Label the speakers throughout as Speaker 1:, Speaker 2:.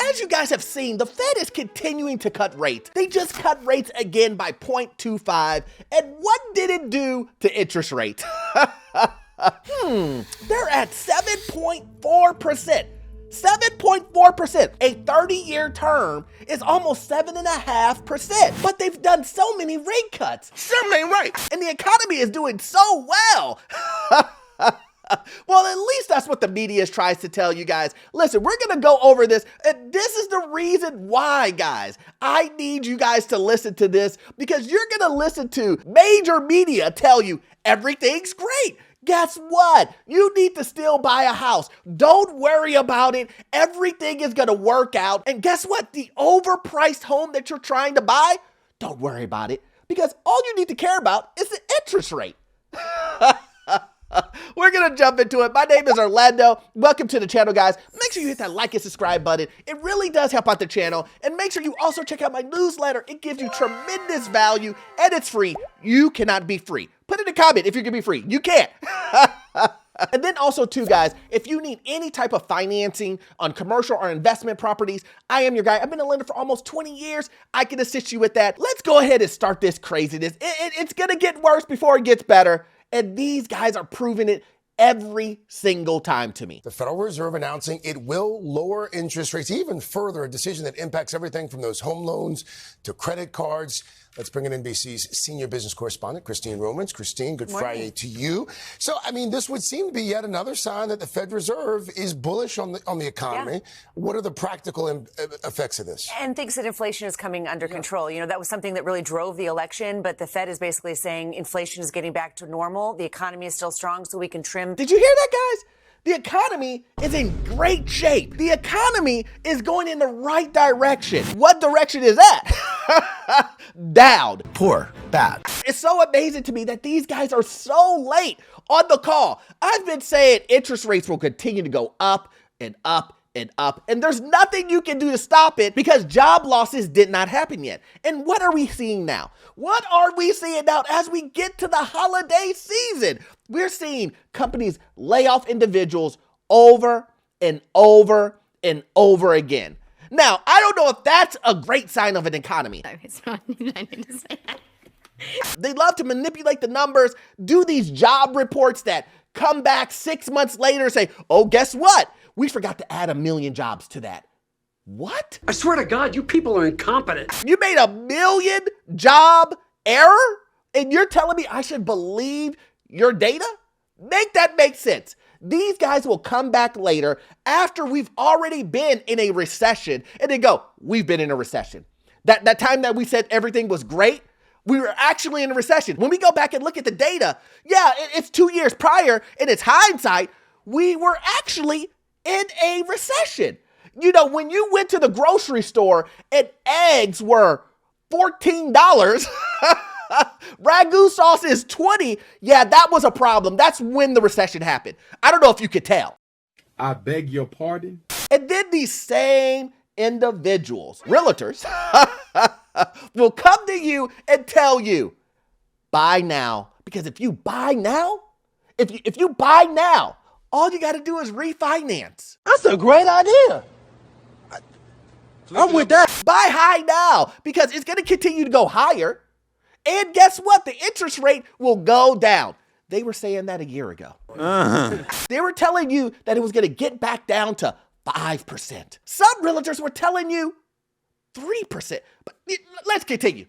Speaker 1: as you guys have seen, the Fed is continuing to cut rates. They just cut rates again by 0.25. And what did it do to interest rates? They're at 7.4%. 7.4%. A 30-year term is almost 7.5%. But they've done so many rate cuts. Something ain't right. And the economy is doing so well. Well, at least that's what the media tries to tell you guys. Listen, we're going to go over this, and this is the reason why, guys. I need you guys to listen to this because you're going to listen to major media tell you everything's great. Guess what? You need to still buy a house. Don't worry about it. Everything is going to work out. And guess what? The overpriced home that you're trying to buy, don't worry about it because all you need to care about is the interest rate. We're going to jump into it. My name is Orlando. Welcome to the channel, guys. Make sure you hit that like and subscribe button. It really does help out the channel. And make sure you also check out my newsletter. It gives you tremendous value and it's free. You cannot be free. Put in a comment if you can be free. You can't. And then also too, guys, if you need any type of financing on commercial or investment properties, I am your guy. I've been a lender for almost 20 years. I can assist you with that. Let's go ahead and start this craziness. It's going to get worse before it gets better. And these guys are proving it every single time to me.
Speaker 2: The Federal Reserve announcing it will lower interest rates even further, a decision that impacts everything from those home loans to credit cards. Let's bring in NBC's senior business correspondent, Christine Romans. Christine, good Friday to you. So, I mean, this would seem to be yet another sign that the Fed Reserve is bullish on the economy. Yeah. What are the practical effects of this?
Speaker 3: And thinks that inflation is coming under control. You know, that was something that really drove the election, but the Fed is basically saying inflation is getting back to normal. The economy is still strong, so we can trim.
Speaker 1: Did you hear that, guys? The economy is in great shape. The economy is going in the right direction. What direction is that? Down.
Speaker 2: Poor. Bad.
Speaker 1: It's so amazing to me that these guys are so late on the call. I've been saying interest rates will continue to go up and up and up, and there's nothing you can do to stop it because job losses did not happen yet. And what are we seeing now? What are we seeing now as we get to the holiday season? We're seeing companies lay off individuals over and over and over again. Now, I don't know if that's a great sign of an economy.
Speaker 4: It's not, I need to say that.
Speaker 1: They love to manipulate the numbers, do these job reports that come back 6 months later and say, oh, guess what? We forgot to add 1 million jobs to that. What?
Speaker 5: I swear to God, you people are incompetent.
Speaker 1: You made 1 million job error? And you're telling me I should believe your data? Make that make sense. These guys will come back later after we've already been in a recession and they go, we've been in a recession. That time that we said everything was great, we were actually in a recession. When we go back and look at the data, yeah, it's 2 years prior and it's hindsight, we were actually in a recession. You know, when you went to the grocery store and eggs were $14, ragu sauce is 20. Yeah, that was a problem. That's when the recession happened. I don't know if you could tell.
Speaker 6: I beg your pardon?
Speaker 1: And then these same individuals, realtors, will come to you and tell you, buy now. Because if you buy now, if you buy now, all you got to do is refinance.
Speaker 7: That's a great idea. I'm with that.
Speaker 1: Buy high now because it's going to continue to go higher. And guess what? The interest rate will go down. They were saying that a year ago. They were telling you that it was going to get back down to 5%. Some realtors were telling you 3%. But let's continue.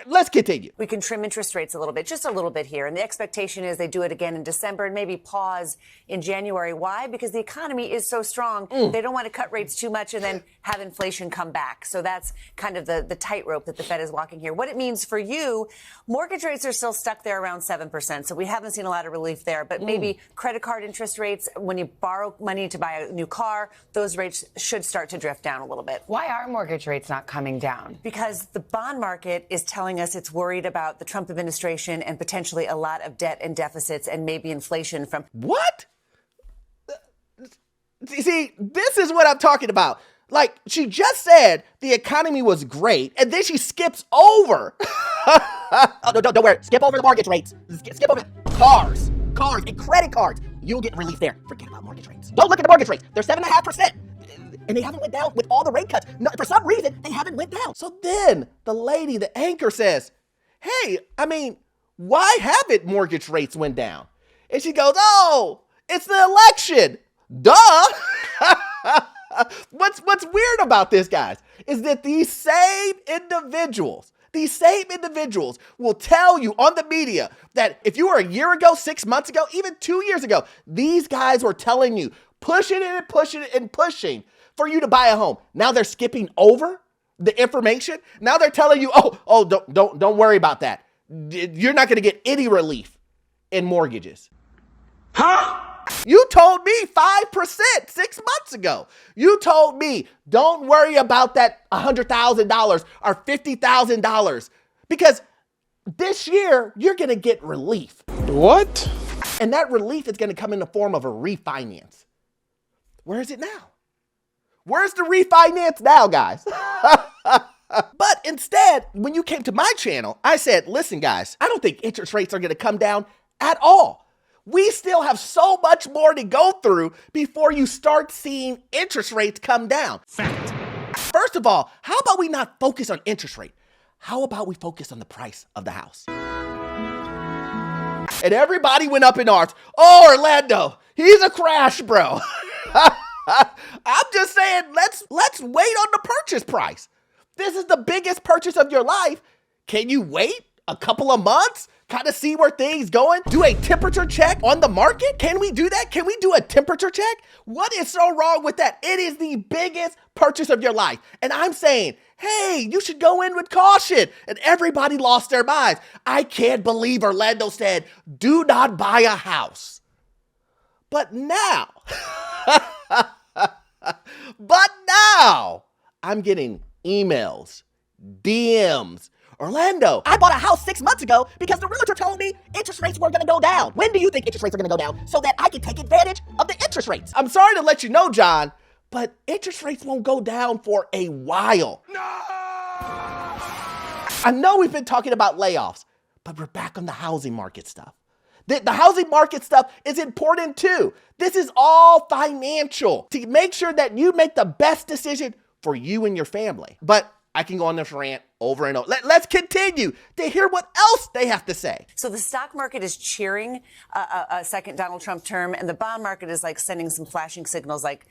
Speaker 1: Let's continue.
Speaker 3: We can trim interest rates a little bit, just a little bit here. And the expectation is they do it again in December and maybe pause in January. Why? Because the economy is so strong. They don't want to cut rates too much and then have inflation come back. So that's kind of the tightrope that the Fed is walking here. What it means for you, mortgage rates are still stuck there around 7%. So we haven't seen a lot of relief there. But maybe credit card interest rates, when you borrow money to buy a new car, those rates should start to drift down a little bit.
Speaker 8: Why are mortgage rates not coming down?
Speaker 3: Because the bond market is telling us it's worried about the Trump administration and potentially a lot of debt and deficits and maybe inflation from...
Speaker 1: What? See, this is what I'm talking about. Like, she just said the economy was great, and then she skips over. Oh, no, don't worry. Skip over the mortgage rates. Skip over cars, and credit cards. You'll get relief there. Forget about mortgage rates. Don't look at the mortgage rates. They're 7.5%. and they haven't went down with all the rate cuts. No, for some reason, they haven't went down. So then the lady, the anchor says, hey, why haven't mortgage rates went down? And she goes, oh, it's the election. Duh. What's weird about this, guys, is that these same individuals will tell you on the media that if you were a year ago, 6 months ago, even 2 years ago, these guys were telling you, pushing for you to buy a home. Now they're skipping over the information. Now they're telling you, oh, don't worry about that. You're not going to get any relief in mortgages.
Speaker 5: Huh?
Speaker 1: You told me 5% 6 months ago. You told me, don't worry about that $100,000 or $50,000 because this year you're going to get relief.
Speaker 6: What?
Speaker 1: And that relief is going to come in the form of a refinance. Where is it now? Where's the refinance now, guys? But instead, when you came to my channel, I said, listen, guys, I don't think interest rates are going to come down at all. We still have so much more to go through before you start seeing interest rates come down.
Speaker 5: Fact.
Speaker 1: First of all, how about we not focus on interest rate? How about we focus on the price of the house? And everybody went up in arms. Oh, Orlando, he's a crash, bro. I'm just saying, let's wait on the purchase price. This is the biggest purchase of your life. Can you wait a couple of months? Kind of see where things going? Do a temperature check on the market? Can we do that? Can we do a temperature check? What is so wrong with that? It is the biggest purchase of your life. And I'm saying, hey, you should go in with caution. And everybody lost their minds. I can't believe Orlando said, do not buy a house. But now, I'm getting emails, DMs. Orlando, I bought a house 6 months ago because the realtor told me interest rates were going to go down. When do you think interest rates are going to go down so that I can take advantage of the interest rates? I'm sorry to let you know, John, but interest rates won't go down for a while. No! I know we've been talking about layoffs, but we're back on the housing market stuff. The housing market stuff is important too. This is all financial to make sure that you make the best decision for you and your family. But I can go on this rant over and over. Let's continue to hear what else they have to say.
Speaker 3: So the stock market is cheering a second Donald Trump term, and the bond market is like sending some flashing signals like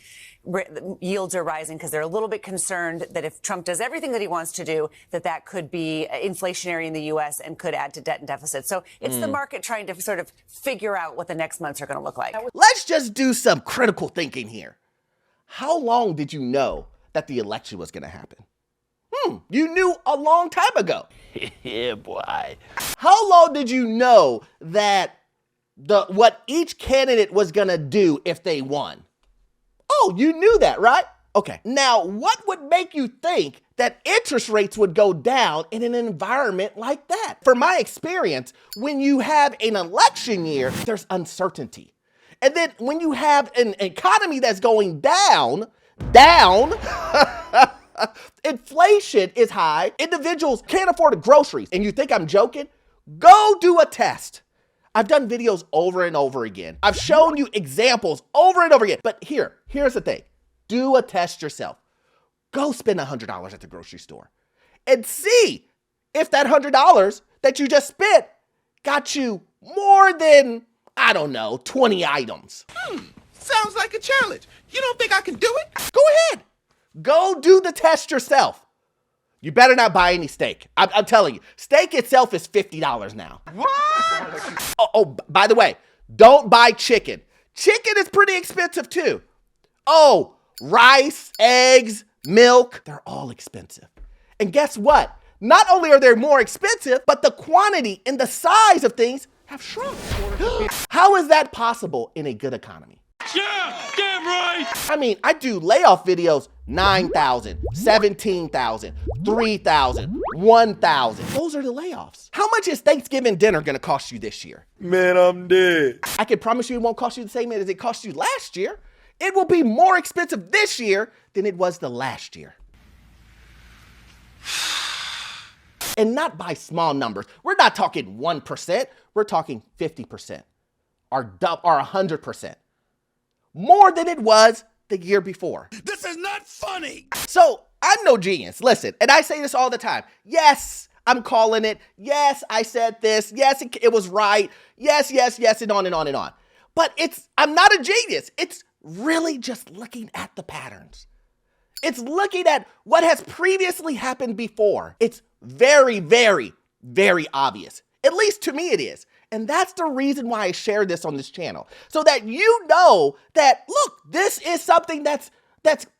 Speaker 3: yields are rising because they're a little bit concerned that if Trump does everything that he wants to do, that could be inflationary in the U.S. and could add to debt and deficit. So it's the market trying to sort of figure out what the next months are going to look like.
Speaker 1: Let's just do some critical thinking here. How long did you know that the election was going to happen? You knew a long time ago.
Speaker 6: Yeah, boy.
Speaker 1: How long did you know that what each candidate was gonna do if they won? Oh, you knew that, right? Okay. Now, what would make you think that interest rates would go down in an environment like that? From my experience, when you have an election year, there's uncertainty. And then when you have an economy that's going down, inflation is high. Individuals can't afford groceries. And you think I'm joking? Go do a test. I've done videos over and over again. I've shown you examples over and over again. But here's the thing. Do a test yourself. Go spend $100 at the grocery store and see if that $100 that you just spent got you more than, 20 items.
Speaker 7: Sounds like a challenge. You don't think I can do it?
Speaker 1: Go ahead. Go do the test yourself. You better not buy any steak. I'm telling you, steak itself is $50 now.
Speaker 7: What?
Speaker 1: Oh, by the way, don't buy chicken. Chicken is pretty expensive too. Oh, rice, eggs, milk, they're all expensive. And guess what? Not only are they more expensive, but the quantity and the size of things have shrunk. How is that possible in a good economy?
Speaker 5: Yeah, damn right.
Speaker 1: I do layoff videos, 9,000, 17,000, 3,000, 1,000. Those are the layoffs. How much is Thanksgiving dinner gonna cost you this year?
Speaker 6: Man, I'm dead.
Speaker 1: I can promise you it won't cost you the same as it cost you last year. It will be more expensive this year than it was the last year. And not by small numbers. We're not talking 1%, we're talking 50% or 100%. More than it was the year before.
Speaker 7: This is not funny.
Speaker 1: So I'm no genius. Listen, and I say this all the time. Yes, I'm calling it. Yes, I said this. Yes, it was right. Yes, and on and on and on. But I'm not a genius. It's really just looking at the patterns. It's looking at what has previously happened before. It's very, very, very obvious. At least to me it is. And that's the reason why I share this on this channel. So that you know that, look, this is something that's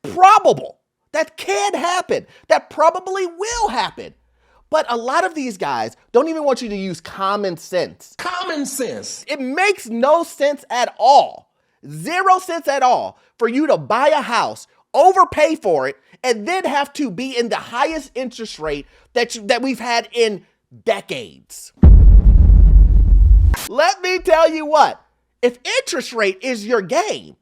Speaker 1: probable, that can happen, that probably will happen. But a lot of these guys don't even want you to use common sense.
Speaker 7: Common sense.
Speaker 1: It makes no sense at all. 0 cents at all for you to buy a house, overpay for it, and then have to be in the highest interest rate that we've had in decades. Let me tell you what, if interest rate is your game,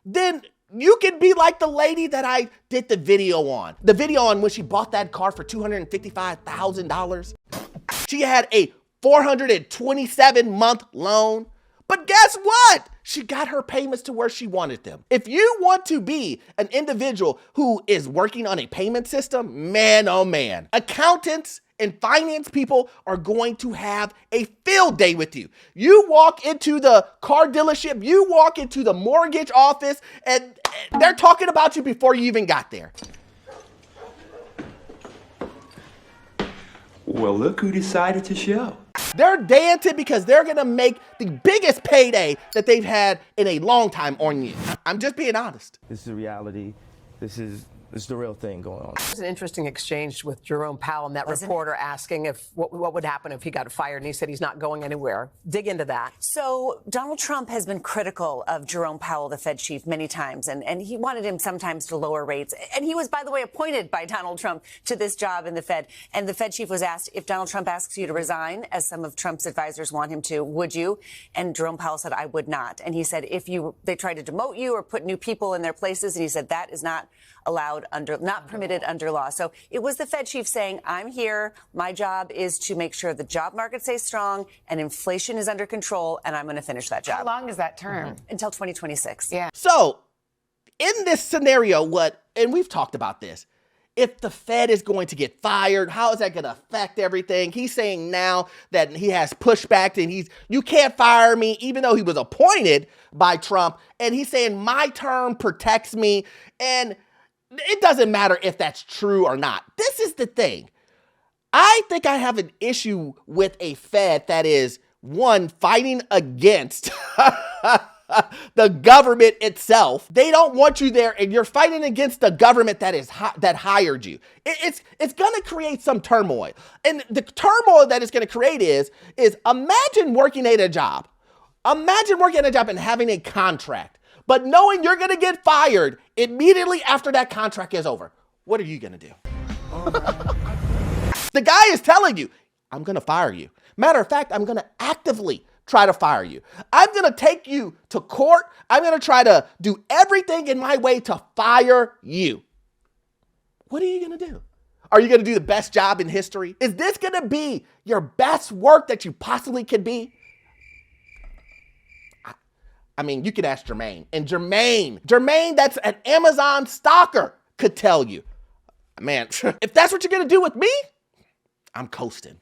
Speaker 1: then you can be like the lady that I did the video on. The video on when she bought that car for $255,000. She had a 427-month loan. But guess what? She got her payments to where she wanted them. If you want to be an individual who is working on a payment system, man, oh man, accountants and finance people are going to have a field day with you. You walk into the car dealership, you walk into the mortgage office, and they're talking about you before you even got there.
Speaker 6: Well, look who decided to show.
Speaker 1: They're dancing because they're gonna make the biggest payday that they've had in a long time on you. I'm just being honest.
Speaker 9: This is reality. This is the real thing going on.
Speaker 10: It was an interesting exchange with Jerome Powell and that reporter asking if what would happen if he got fired, and he said he's not going anywhere. Dig into that.
Speaker 3: So Donald Trump has been critical of Jerome Powell, the Fed chief, many times, and he wanted him sometimes to lower rates. And he was, by the way, appointed by Donald Trump to this job in the Fed. And the Fed chief was asked, if Donald Trump asks you to resign, as some of Trump's advisors want him to, would you? And Jerome Powell said, I would not. And he said, if they tried to demote you or put new people in their places, and he said that is not allowed not permitted under law. So it was the Fed chief saying, I'm here. My job is to make sure the job market stays strong and inflation is under control, and I'm going to finish that job.
Speaker 8: How long is that term?
Speaker 3: Until 2026.
Speaker 8: Yeah.
Speaker 1: So in this scenario, and we've talked about this, if the Fed is going to get fired, how is that going to affect everything? He's saying now that he has pushback and you can't fire me, even though he was appointed by Trump. And he's saying my term protects me. And it doesn't matter if that's true or not. This is the thing. I think I have an issue with a Fed that is, one, fighting against the government itself. They don't want you there, and you're fighting against the government that hired you. It's going to create some turmoil. And the turmoil that it's going to create is imagine working at a job. Imagine working at a job and having a contract, but knowing you're going to get fired immediately after that contract is over. What are you going to do? The guy is telling you, I'm going to fire you. Matter of fact, I'm going to actively try to fire you. I'm going to take you to court. I'm going to try to do everything in my way to fire you. What are you going to do? Are you going to do the best job in history? Is this going to be your best work that you possibly could be? I mean, you could ask Jermaine. And Jermaine, that's an Amazon stalker, could tell you. Man, if that's what you're going to do with me, I'm coasting.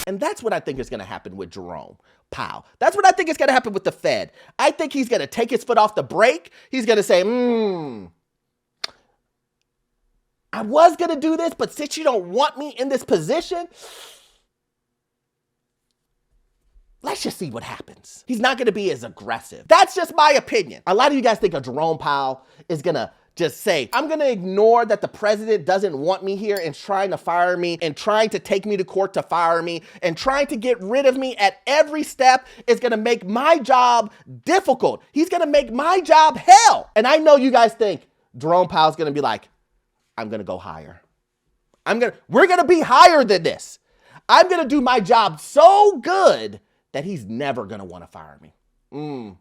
Speaker 1: And that's what I think is going to happen with Jerome Powell. That's what I think is going to happen with the Fed. I think he's going to take his foot off the brake. He's going to say, I was going to do this, but since you don't want me in this position, let's just see what happens. He's not going to be as aggressive. That's just my opinion. A lot of you guys think of Jerome Powell is going to just say, I'm going to ignore that the president doesn't want me here and trying to fire me and trying to take me to court to fire me and trying to get rid of me at every step is going to make my job difficult. He's going to make my job hell. And I know you guys think Jerome Powell's going to be like, I'm going to go higher. We're going to be higher than this. I'm going to do my job so good that he's never going to want to fire me.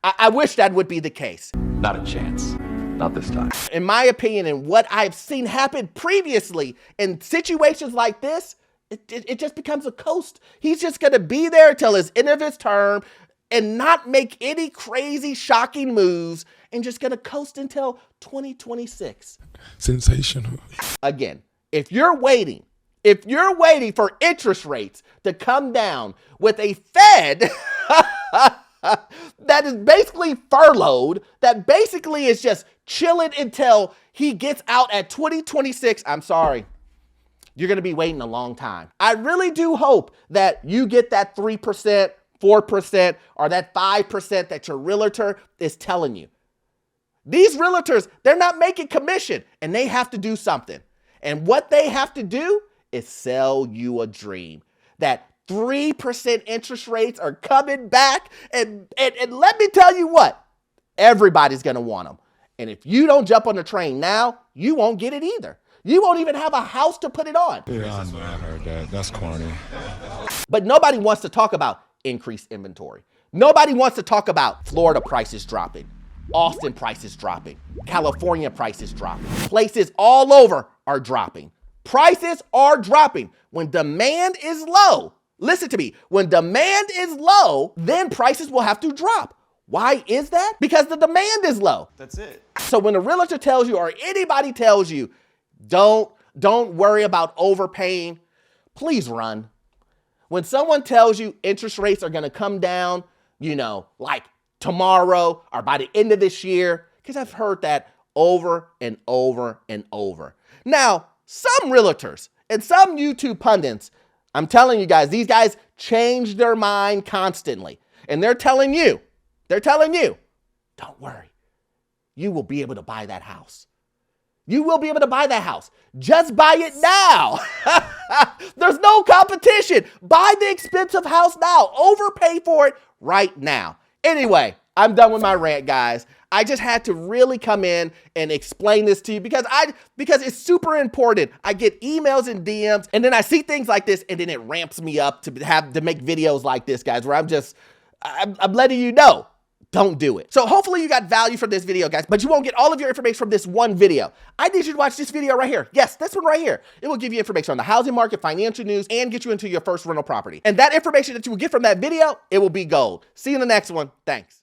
Speaker 1: I wish that would be the case.
Speaker 6: Not a chance. Not this time.
Speaker 1: In my opinion, and what I've seen happen previously in situations like this, it just becomes a coast. He's just going to be there till his end of his term. and not make any crazy, shocking moves and just gonna coast until 2026.
Speaker 5: Sensational.
Speaker 1: Again, if you're waiting for interest rates to come down with a Fed that is basically furloughed, that basically is just chilling until he gets out at 2026, I'm sorry. You're going to be waiting a long time. I really do hope that you get that 3%, 4%, or that 5% that your realtor is telling you. These realtors, they're not making commission, and they have to do something. And what they have to do is sell you a dream. That 3% interest rates are coming back, and let me tell you what, everybody's going to want them. And if you don't jump on the train now, you won't get it either. You won't even have a house to put it on.
Speaker 5: Yeah, I know, I heard that. That's corny.
Speaker 1: But nobody wants to talk about increased inventory. Nobody wants to talk about Florida prices dropping, Austin prices dropping, California prices dropping. Places all over are dropping. Prices are dropping. When demand is low, listen to me, when demand is low, then prices will have to drop. Why is that? Because the demand is low.
Speaker 11: That's it.
Speaker 1: So when a realtor tells you or anybody tells you, don't worry about overpaying, please run. When someone tells you interest rates are going to come down, like tomorrow or by the end of this year, because I've heard that over and over and over. Now, some realtors and some YouTube pundits, I'm telling you guys, these guys change their mind constantly. And they're telling you, don't worry, you will be able to buy that house. You will be able to buy that house. Just buy it now. There's no competition. Buy the expensive house now. Overpay for it right now. Anyway, I'm done with my rant, guys. I just had to really come in and explain this to you because it's super important. I get emails and DMs, and then I see things like this, and then it ramps me up to make videos like this, guys, where I'm letting you know. Don't do it. So hopefully you got value from this video, guys, but you won't get all of your information from this one video. I need you to watch this video right here. Yes, this one right here. It will give you information on the housing market, financial news, and get you into your first rental property. And that information that you will get from that video, it will be gold. See you in the next one. Thanks.